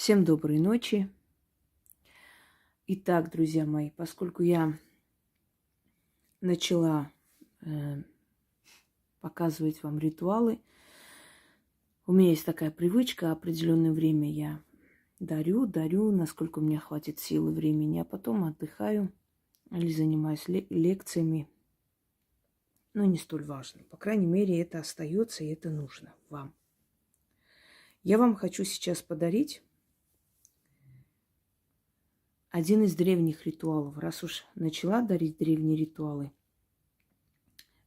Всем доброй ночи. Итак, друзья мои, поскольку я начала показывать вам ритуалы, у меня есть такая привычка, определенное время я дарю, насколько у меня хватит сил и времени, а потом отдыхаю или занимаюсь лекциями. Но не столь важно. По крайней мере, это остается и это нужно вам. Я вам хочу сейчас подарить один из древних ритуалов. Раз уж начала дарить древние ритуалы,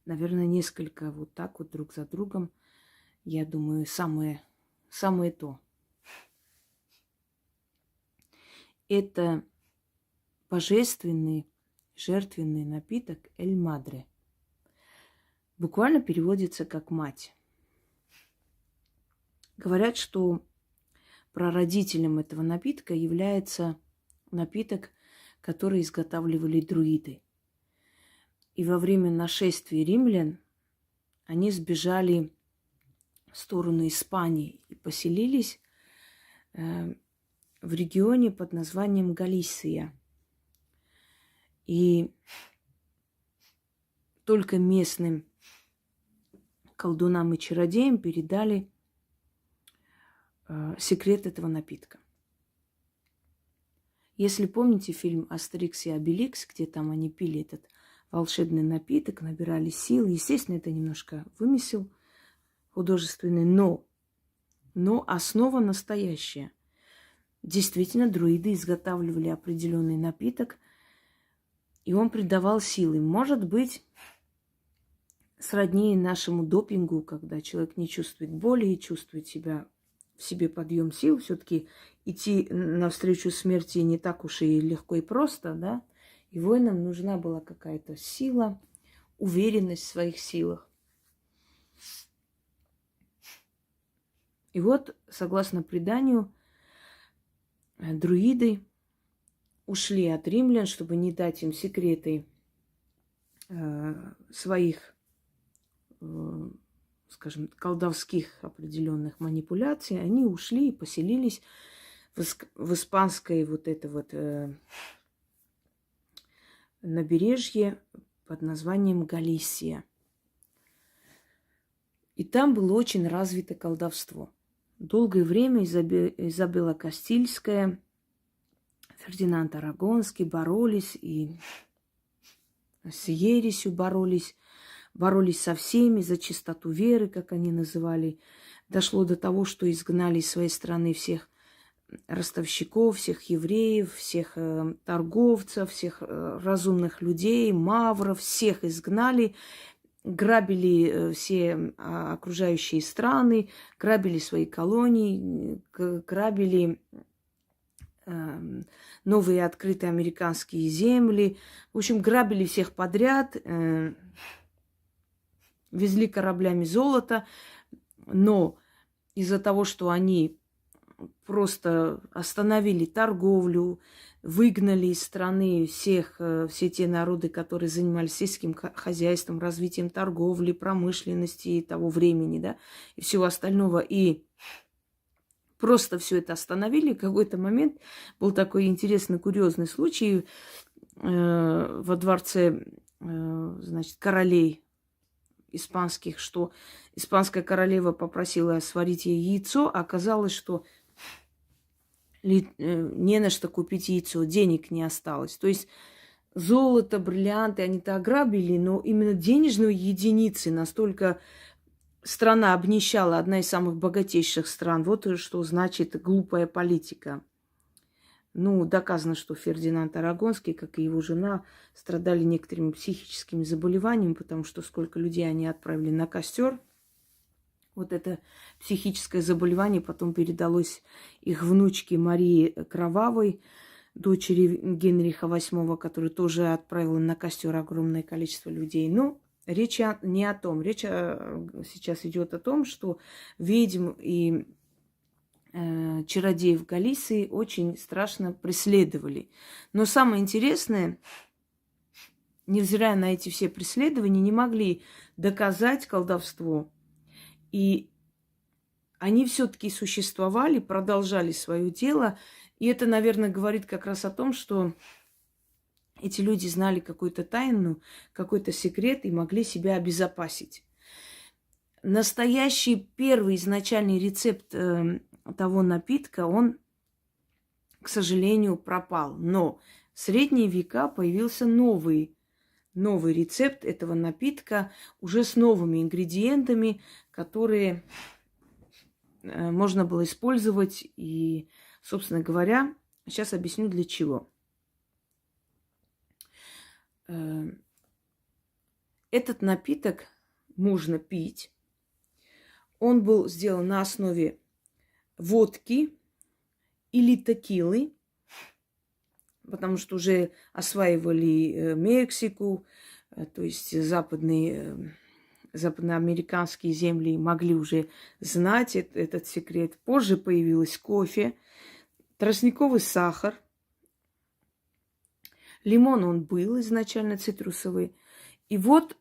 наверное, несколько вот так вот друг за другом, я думаю, самое то. Это божественный жертвенный напиток эль-мадре. Буквально переводится как мать. Говорят, что прародителем этого напитка является напиток, который изготавливали друиды. И во время нашествия римлян они сбежали в сторону Испании и поселились в регионе под названием Галисия. И только местным колдунам и чародеям передали секрет этого напитка. Если помните фильм «Астерикс и Обеликс», где там они пили этот волшебный напиток, набирали сил, естественно, это немножко вымысел художественный, но основа настоящая. Действительно, друиды изготавливали определенный напиток, и он придавал силы. Может быть, сродни нашему допингу, когда человек не чувствует боли и чувствует в себе подъем сил. Все-таки идти навстречу смерти не так уж и легко и просто, да? И воинам нужна была какая-то сила, уверенность в своих силах. И вот, согласно преданию, друиды ушли от римлян, чтобы не дать им секреты своих, скажем, колдовских определенных манипуляций. Они ушли и поселились в испанской вот это вот набережье под названием Галисия. И там было очень развито колдовство. Долгое время Изабелла Кастильская, Фердинанд Арагонский боролись и с ересью боролись со всеми за чистоту веры, как они называли. Дошло до того, что изгнали из своей страны всех ростовщиков, всех евреев, всех торговцев, всех разумных людей, мавров, всех изгнали, грабили все окружающие страны, грабили свои колонии, грабили новые открытые американские земли. В общем, грабили всех подряд, везли кораблями золото, но из-за того, что они просто остановили торговлю, выгнали из страны все те народы, которые занимались сельским хозяйством, развитием торговли, промышленности того времени, да, и всего остального, и просто все это остановили. В какой-то момент был такой интересный, курьезный случай во дворце, значит, королей испанских, что испанская королева попросила сварить ей яйцо, а оказалось, что не на что купить яйцо, денег не осталось. То есть золото, бриллианты они-то ограбили, но именно денежные единицы настолько страна обнищала, одна из самых богатейших стран. Вот что значит глупая политика. Ну, доказано, что Фердинанд Арагонский, как и его жена, страдали некоторыми психическими заболеваниями, потому что сколько людей они отправили на костер. Вот это психическое заболевание потом передалось их внучке Марии Кровавой, дочери Генриха VIII, который тоже отправил на костер огромное количество людей. Но речь не о том. Речь сейчас идет о том, что ведьм и чародеев Галисии очень страшно преследовали. Но самое интересное, невзирая на эти все преследования, не могли доказать колдовство. И они все-таки существовали, продолжали свое дело. И это, наверное, говорит как раз о том, что эти люди знали какую-то тайну, какой-то секрет и могли себя обезопасить. Настоящий первый изначальный рецепт того напитка, он, к сожалению, пропал. Но в средние века появился новый рецепт этого напитка, уже с новыми ингредиентами, которые можно было использовать. И, собственно говоря, сейчас объясню для чего. Этот напиток можно пить. Он был сделан на основе водки или текилы, потому что уже осваивали Мексику, то есть западноамериканские земли могли уже знать этот секрет. Позже появилось кофе, тростниковый сахар, лимон он был изначально цитрусовый. И вот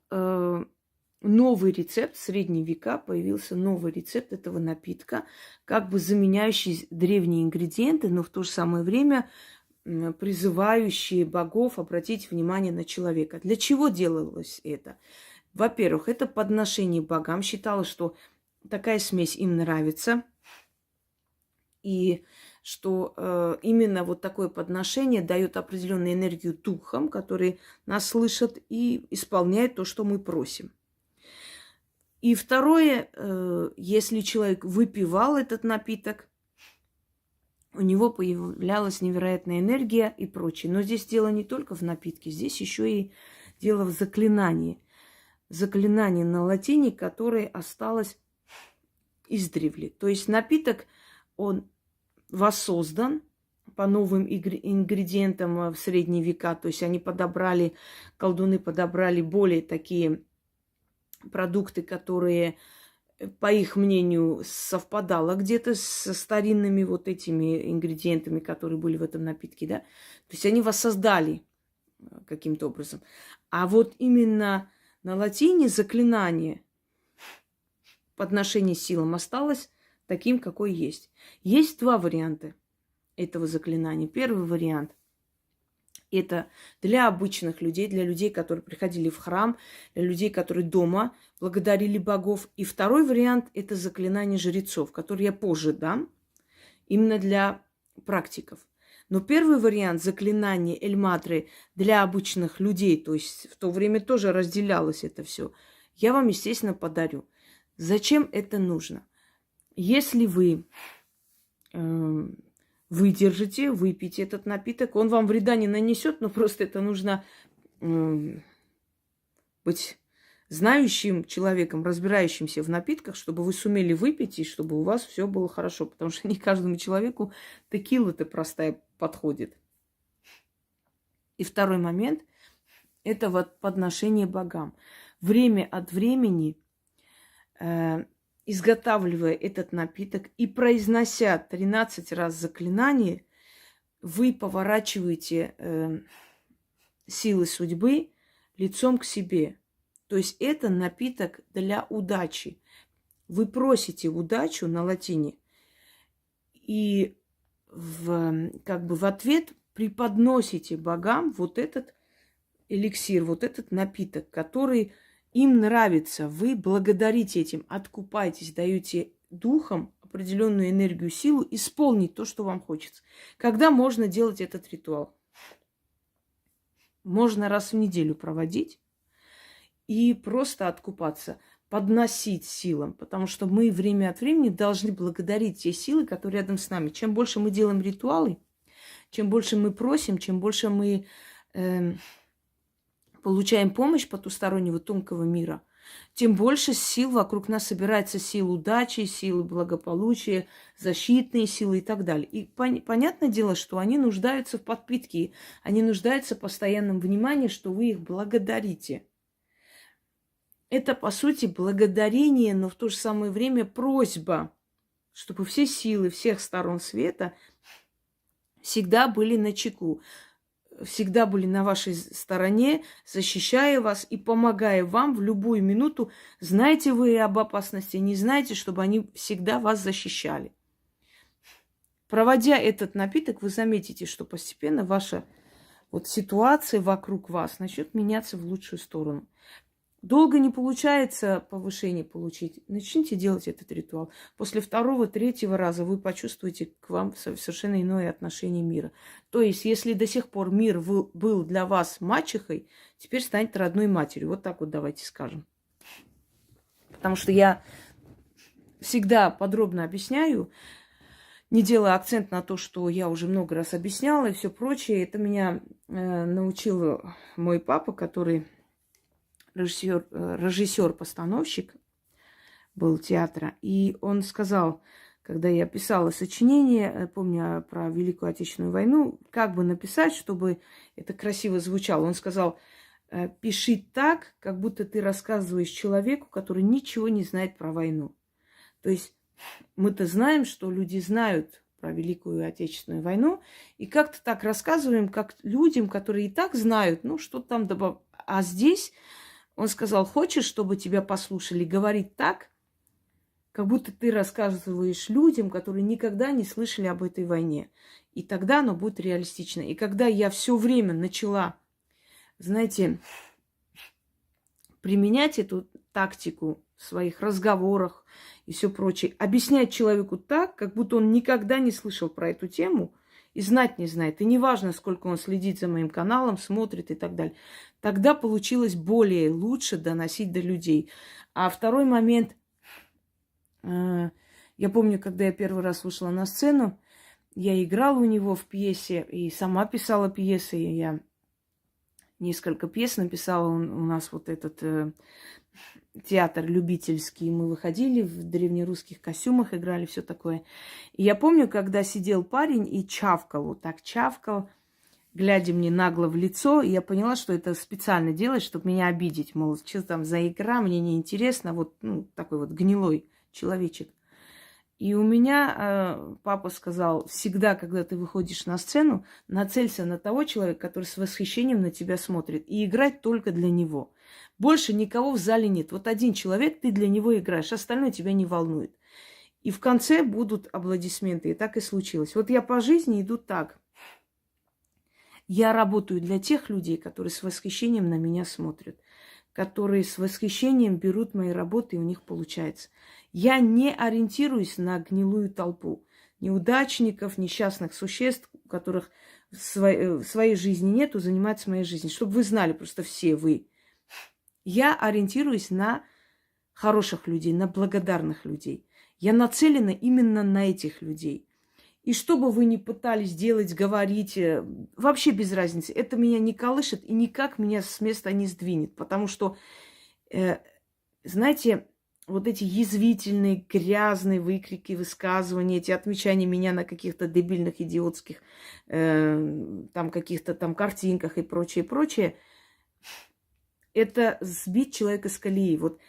новый рецепт, в средние века появился новый рецепт этого напитка, как бы заменяющий древние ингредиенты, но в то же самое время призывающие богов обратить внимание на человека. Для чего делалось это? Во-первых, это подношение богам. Считалось, что такая смесь им нравится. И что именно вот такое подношение дает определенную энергию духам, которые нас слышат и исполняют то, что мы просим. И второе, если человек выпивал этот напиток, у него появлялась невероятная энергия и прочее. Но здесь дело не только в напитке, здесь еще и дело в заклинании. Заклинание на латине, которое осталось издревле. То есть напиток, он воссоздан по новым ингредиентам в средние века. То есть они колдуны подобрали более такие продукты, которые, по их мнению, совпадало где-то со старинными вот этими ингредиентами, которые были в этом напитке, да. То есть они воссоздали каким-то образом. А вот именно на латине заклинание подношения силам осталось таким, какой есть. Есть два варианта этого заклинания. Первый вариант – это для обычных людей, для людей, которые приходили в храм, для людей, которые дома благодарили богов. И второй вариант – это заклинание жрецов, который я позже дам, именно для практиков. Но первый вариант заклинания Эль-Мадре для обычных людей, то есть в то время тоже разделялось это все, я вам, естественно, подарю. Зачем это нужно? Если вы выдержите, выпьете этот напиток, он вам вреда не нанесет, но просто это нужно быть знающим человеком, разбирающимся в напитках, чтобы вы сумели выпить и чтобы у вас все было хорошо. Потому что не каждому человеку текила-то простая подходит. И второй момент – это вот подношение богам. Время от времени, изготавливая этот напиток и произнося 13 раз заклинание, вы поворачиваете силы судьбы лицом к себе. То есть это напиток для удачи. Вы просите удачу на латине и в ответ преподносите богам вот этот эликсир, вот этот напиток, который им нравится. Вы благодарите этим, откупаетесь, даете духам определенную энергию, силу исполнить то, что вам хочется. Когда можно делать этот ритуал? Можно раз в неделю проводить и просто откупаться, подносить силам, потому что мы время от времени должны благодарить те силы, которые рядом с нами. Чем больше мы делаем ритуалы, чем больше мы просим, чем больше мы получаем помощь потустороннего тонкого мира, тем больше сил вокруг нас собирается, сил удачи, силы благополучия, защитные силы и так далее. И понятное дело, что они нуждаются в подпитке, они нуждаются в постоянном внимании, что вы их благодарите. Это, по сути, благодарение, но в то же самое время просьба, чтобы все силы всех сторон света всегда были начеку. всегда были на вашей стороне, защищая вас и помогая вам в любую минуту. Знаете вы об опасности, не знаете, чтобы они всегда вас защищали. Проводя этот напиток, вы заметите, что постепенно ваша ситуация вокруг вас начнет меняться в лучшую сторону. Долго не получается повышение получить. Начните делать этот ритуал. После второго, третьего раза вы почувствуете к вам совершенно иное отношение мира. То есть, если до сих пор мир был для вас мачехой, теперь станет родной матерью. Вот так вот давайте скажем. Потому что я всегда подробно объясняю, не делая акцент на то, что я уже много раз объясняла и все прочее. Это меня научил мой папа, который режиссер-постановщик был театра. И он сказал, когда я писала сочинение, помню про Великую Отечественную войну, как бы написать, чтобы это красиво звучало. Он сказал, пиши так, как будто ты рассказываешь человеку, который ничего не знает про войну. То есть мы-то знаем, что люди знают про Великую Отечественную войну, и как-то так рассказываем, как людям, которые и так знают, ну, что там добавить. А здесь он сказал, хочешь, чтобы тебя послушали, говорить так, как будто ты рассказываешь людям, которые никогда не слышали об этой войне. И тогда оно будет реалистично. И когда я все время начала, знаете, применять эту тактику в своих разговорах и все прочее, объяснять человеку так, как будто он никогда не слышал про эту тему и знать не знает. И неважно, сколько он следит за моим каналом, смотрит и так далее. Тогда получилось более лучше доносить до людей. А второй момент, я помню, когда я первый раз вышла на сцену, я играла у него в пьесе и сама писала пьесы. Я несколько пьес написала. У нас вот этот театр любительский. Мы выходили в древнерусских костюмах, играли, все такое. И я помню, когда сидел парень и чавкал, вот так чавкал, глядя мне нагло в лицо, и я поняла, что это специально делает, чтобы меня обидеть. Мол, что там за игра, мне неинтересно. Вот такой вот гнилой человечек. И у меня папа сказал, всегда, когда ты выходишь на сцену, нацелься на того человека, который с восхищением на тебя смотрит, и играть только для него. Больше никого в зале нет. Вот один человек, ты для него играешь, остальное тебя не волнует. И в конце будут аплодисменты. И так и случилось. Вот я по жизни иду так. Я работаю для тех людей, которые с восхищением на меня смотрят, которые с восхищением берут мои работы, и у них получается. Я не ориентируюсь на гнилую толпу неудачников, несчастных существ, у которых в своей жизни нету, занимаются моей жизнью. Чтобы вы знали, просто все вы. Я ориентируюсь на хороших людей, на благодарных людей. Я нацелена именно на этих людей. И что бы вы ни пытались делать, говорить, вообще без разницы. Это меня не колышет и никак меня с места не сдвинет. Потому что, знаете, вот эти язвительные, грязные выкрики, высказывания, эти отмечания меня на каких-то дебильных, идиотских, там каких-то там картинках и прочее, прочее, это сбить человека с колеи. Вот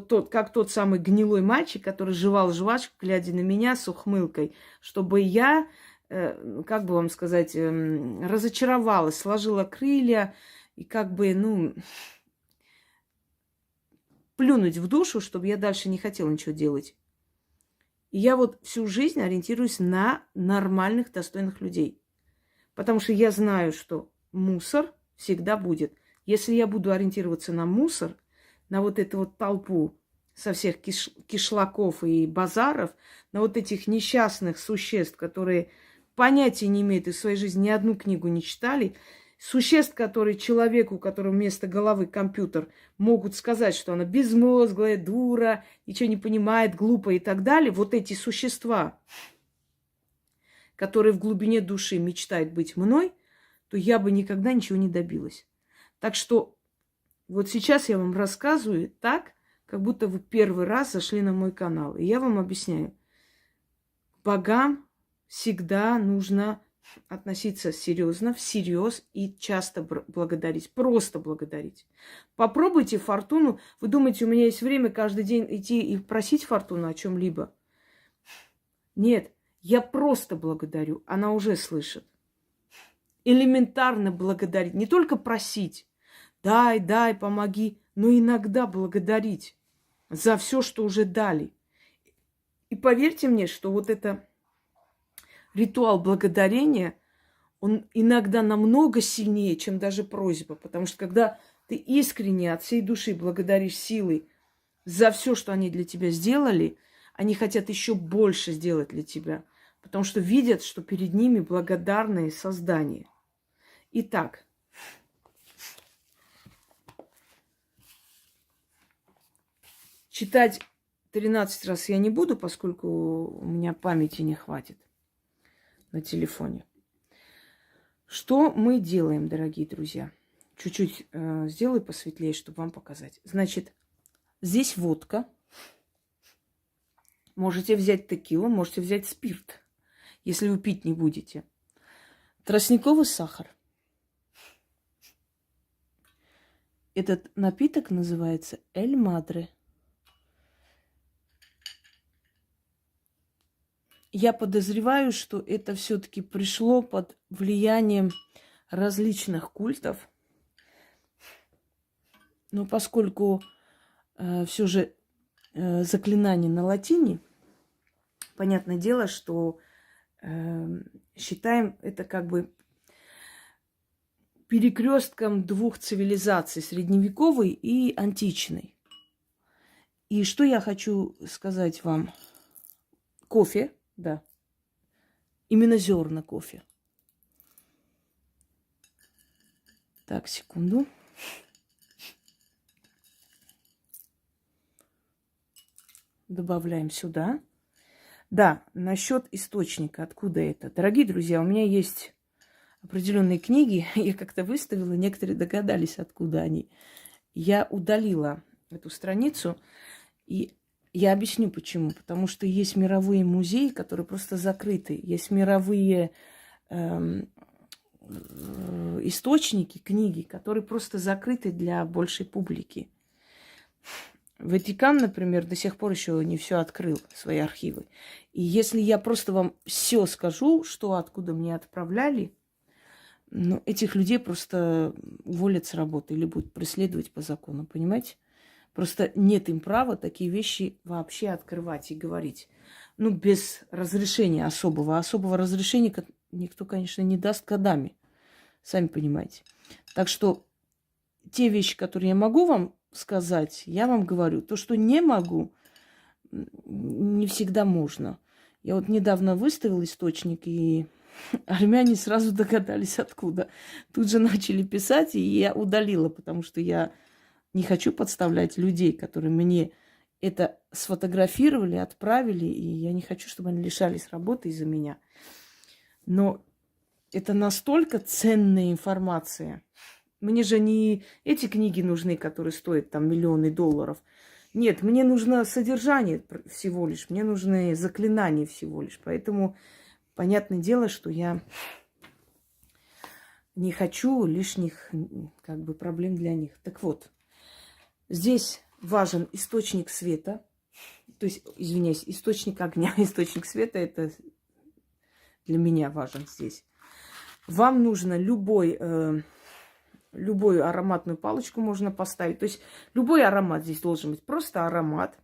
тот, как тот самый гнилой мальчик, который жевал жвачку, глядя на меня с ухмылкой, чтобы я, как бы вам сказать, разочаровалась, сложила крылья и как бы, плюнуть в душу, чтобы я дальше не хотела ничего делать. И я вот всю жизнь ориентируюсь на нормальных, достойных людей. Потому что я знаю, что мусор всегда будет. Если я буду ориентироваться на мусор, на вот эту вот толпу со всех кишлаков и базаров, на вот этих несчастных существ, которые понятия не имеют и в своей жизни ни одну книгу не читали, существ, которые человеку, у которого вместо головы компьютер, могут сказать, что она безмозглая, дура, ничего не понимает, глупая и так далее, вот эти существа, которые в глубине души мечтают быть мной, то я бы никогда ничего не добилась. Так что вот сейчас я вам рассказываю так, как будто вы первый раз зашли на мой канал. И я вам объясняю. Богам всегда нужно относиться серьезно, всерьез и часто благодарить. Просто благодарить. Попробуйте фортуну. Вы думаете, у меня есть время каждый день идти и просить фортуну о чем-либо? Нет, я просто благодарю. Она уже слышит. элементарно благодарить. Не только просить, дай, дай, помоги, но иногда благодарить за все, что уже дали. И поверьте мне, что вот это ритуал благодарения, он иногда намного сильнее, чем даже просьба. Потому что когда ты искренне от всей души благодаришь силой за все, что они для тебя сделали, они хотят еще больше сделать для тебя. Потому что видят, что перед ними благодарное создание. Итак, читать 13 раз я не буду, поскольку у меня памяти не хватит на телефоне. Что мы делаем, дорогие друзья? Чуть-чуть сделаю посветлее, чтобы вам показать. Значит, здесь водка. Можете взять текилу, можете взять спирт, если вы пить не будете. Тростниковый сахар. Этот напиток называется Эль Мадре. Я подозреваю, что это все-таки пришло под влиянием различных культов. Но поскольку все же заклинание на латине, понятное дело, что считаем это как бы перекрестком двух цивилизаций, средневековой и античной. И что я хочу сказать вам? Кофе, да, именно зерна кофе. Так, секунду. Добавляем сюда. Да, насчет источника, откуда это. Дорогие друзья, у меня есть определенные книги, я как-то выставила, некоторые догадались, откуда они. Я удалила эту страницу, и я объясню почему. Потому что есть мировые музеи, которые просто закрыты. Есть мировые источники, книги, которые просто закрыты для большей публики. Ватикан, например, до сих пор еще не все открыл, свои архивы. И если я просто вам все скажу, что откуда мне отправляли, ну, этих людей просто уволят с работы или будут преследовать по закону, понимаете? Просто нет им права такие вещи вообще открывать и говорить. Ну, без разрешения особого. Особого разрешения никто, конечно, не даст годами. Сами понимаете. Так что те вещи, которые я могу вам сказать, я вам говорю. То, что не могу, не всегда можно. Я вот недавно выставила источник, и армяне сразу догадались, откуда. Тут же начали писать, и я удалила, потому что я не хочу подставлять людей, которые мне это сфотографировали, отправили, и я не хочу, чтобы они лишались работы из-за меня. Но это настолько ценная информация. Мне же не эти книги нужны, которые стоят там миллионы долларов. Нет, мне нужно содержание всего лишь, мне нужны заклинания всего лишь. Поэтому понятное дело, что я не хочу лишних как бы проблем для них. Так вот, здесь важен источник света, то есть, извиняюсь, источник огня, источник света, это для меня важен здесь. Вам нужно любую ароматную палочку можно поставить. То есть любой аромат здесь должен быть. Просто аромат.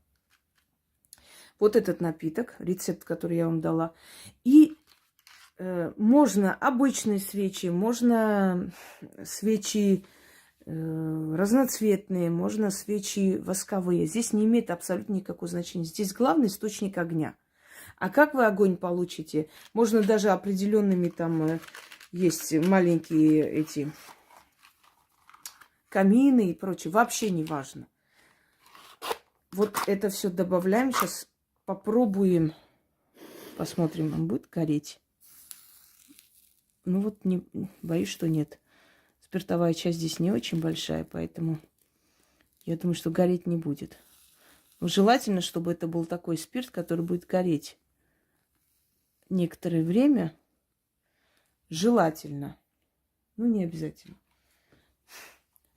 Вот этот напиток, рецепт, который я вам дала. И можно обычные свечи, можно свечи разноцветные, можно свечи восковые. Здесь не имеет абсолютно никакого значения. Здесь главный источник огня. А как вы огонь получите? Можно даже определенными там... Есть маленькие эти камины и прочее. Вообще не важно. Вот это все добавляем. Сейчас попробуем. Посмотрим, он будет гореть. Ну вот, не, боюсь, что нет. Спиртовая часть здесь не очень большая, поэтому я думаю, что гореть не будет. Но желательно, чтобы это был такой спирт, который будет гореть некоторое время. Желательно. Ну, не обязательно.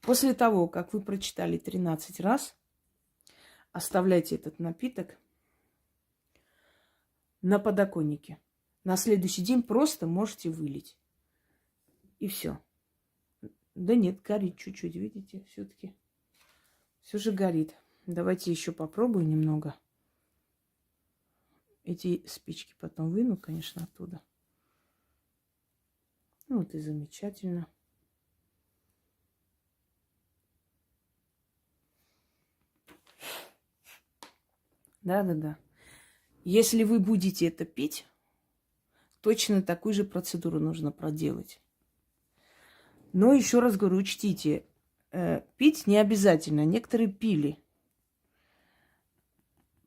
После того, как вы прочитали 13 раз, оставляйте этот напиток на подоконнике. На следующий день просто можете вылить. И все. Да нет, горит чуть-чуть, видите, все-таки. Все же горит. Давайте еще попробую немного. Эти спички потом выну, конечно, оттуда. Ну, вот и замечательно. Да-да-да. Если вы будете это пить, точно такую же процедуру нужно проделать. Но еще раз говорю, учтите, пить не обязательно. Некоторые пили.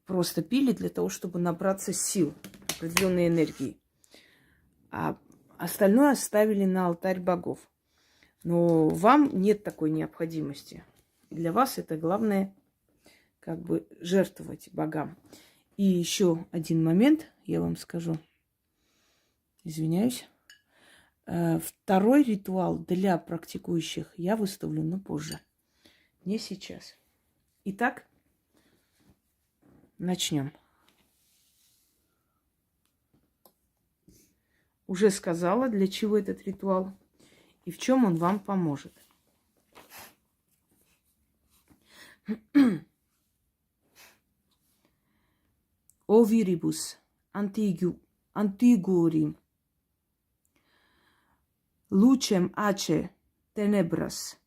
Просто пили для того, чтобы набраться сил, определенной энергии. А остальное оставили на алтарь богов. Но вам нет такой необходимости. Для вас это главное как бы жертвовать богам. И еще один момент я вам скажу. Извиняюсь. Второй ритуал для практикующих я выставлю, но позже. Не сейчас. Итак, начнем. Уже сказала, для чего этот ритуал и в чем он вам поможет. О вирибус антигурим lucem ace tenebras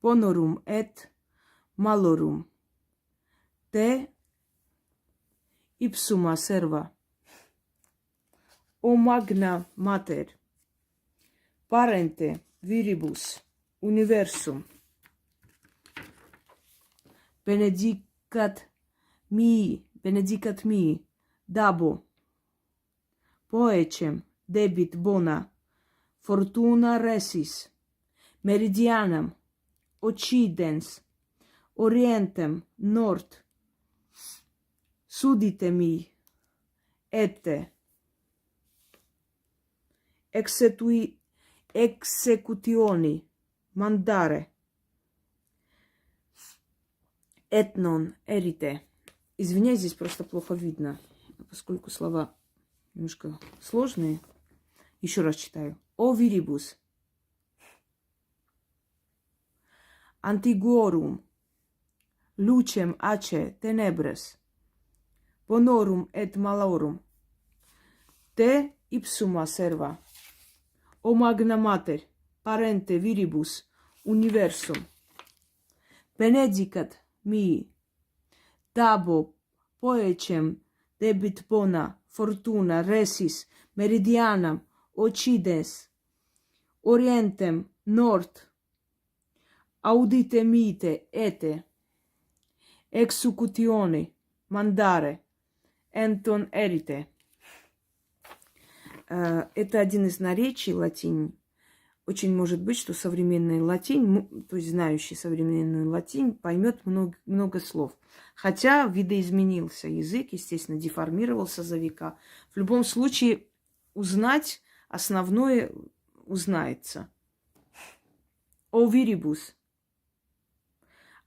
ponorum et malorum te ipsuma serva o magna mater parente viribus universum benedicat mi dabo poecem debit bona fortuna resis meridianam occidens orientem nord sudite mi ete executioni mandare et non erite. Извиняюсь, здесь просто плохо видно, поскольку слова немножко сложные. Еще раз читаю. О вирибус antiguorum lucem ace tenebres bonorum et malorum te ipsuma serva o magna mater parente viribus universum benedicat mi dabo poecem debit bona fortuna resis meridianam occidens orientem nord audite mite ete executione mandare enton erite. Это один из наречий латинь. Очень может быть, что современный латинь, то есть знающий современную латинь, поймет много слов. Хотя видоизменился язык, естественно, деформировался за века. В любом случае, узнать основное узнается. О вирибус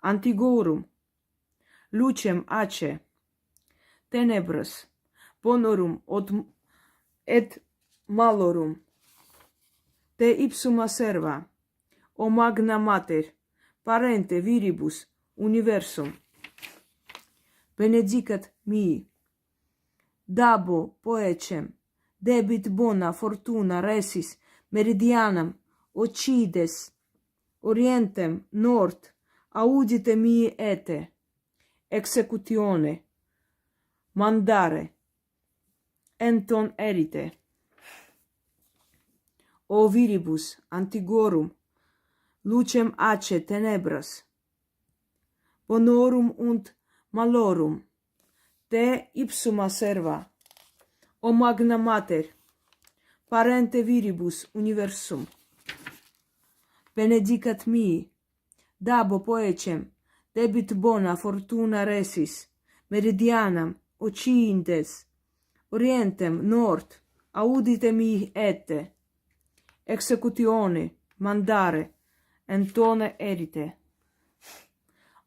антигорум lucem ace tenebras bonorum et malorum te ipsuma serva o magna mater parente viribus universum benedicat mi dabo poecem debit bona fortuna resis meridianam occides orientem nord audite mi ete executione mandare enton erite. O viribus antiguorum lucem ace tenebras bonorum und malorum te ipsuma serva o magna mater parente viribus universum benedicat mi dabo poecem debit bona fortuna resis meridianam occidens orientem nord audite mi ete executione mandare entone erite.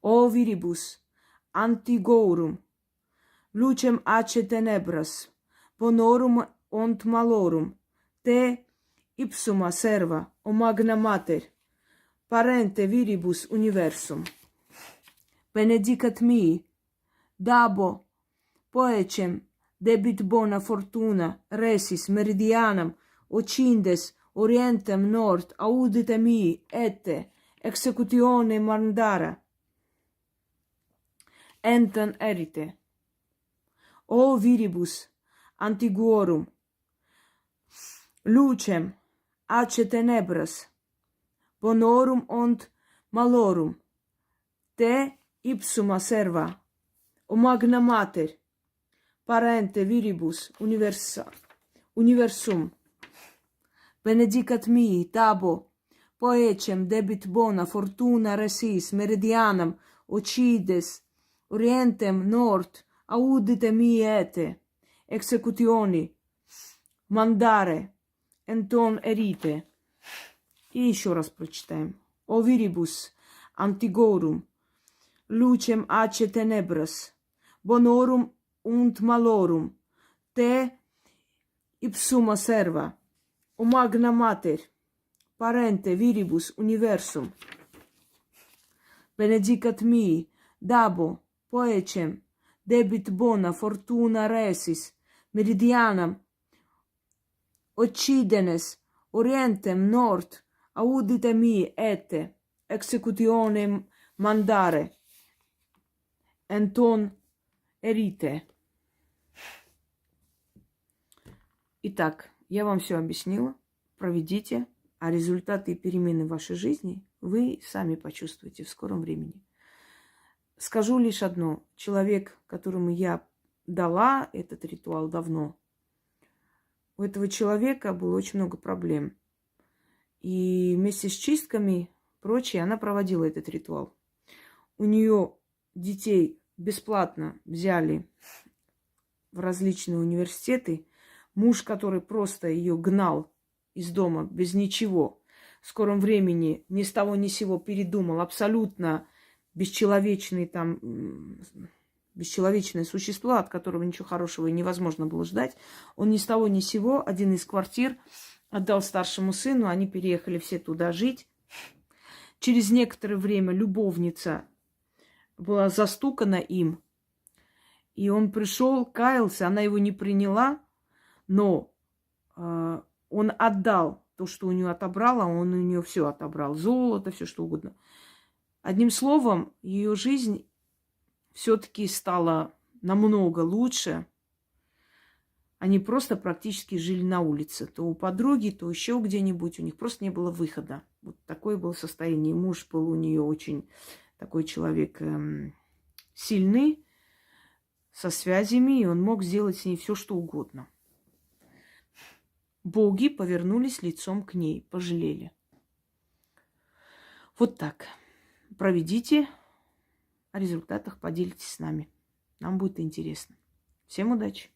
O viribus antiguorum lucem ace tenebras bonorum ont malorum te ipsuma serva, o magna mater, parente viribus universum. Benedicat mi, dabo, poecem, debit bona fortuna, resis meridianam, occindes, orientem nord, audite mi, ette, executione mandara, entan erite. O viribus antiguorum, lucem, ace tenebras, bonorum ont malorum, te ipsuma serva, o magna mater, parente viribus universum, benedicat mi, dabo, poecem debit bona fortuna resis meridianam, occides, orientem nord, audite mi ete, executioni, mandare, enton erite. И еще раз прочитаем. О viribus antigorum, lucem ace tenebras, bonorum und malorum, te ipsuma serva, o magna mater, parente viribus universum, benedicat mi, dabo, poecem, debit bona fortuna resis, meridianam, occidenes, orientem nord, audite mi ete, executione mandare, enton erite. Итак, я вам все объяснила. Проведите, а результаты и перемены в вашей жизни вы сами почувствуете в скором времени. Скажу лишь одно. Человек, которому я дала этот ритуал давно, у этого человека было очень много проблем. И вместе с чистками, прочее, она проводила этот ритуал. У нее детей бесплатно взяли в различные университеты. Муж, который просто ее гнал из дома без ничего, в скором времени ни с того ни с сего передумал, абсолютно бесчеловечное существо, от которого ничего хорошего и невозможно было ждать. Он ни с того ни с сего один из квартир отдал старшему сыну, они переехали все туда жить. Через некоторое время любовница была застукана им, и он пришел, каялся, она его не приняла, но он отдал то, что у нее отобрал, а он у нее все отобрал, золото, все что угодно. Одним словом, ее жизнь все-таки стала намного лучше. Они просто практически жили на улице. То у подруги, то еще где-нибудь. У них просто не было выхода. Вот такое было состояние. Муж был у нее очень такой человек сильный, со связями, и он мог сделать с ней все, что угодно. Боги повернулись лицом к ней, пожалели. Вот так. Проведите, о результатах поделитесь с нами. Нам будет интересно. Всем удачи!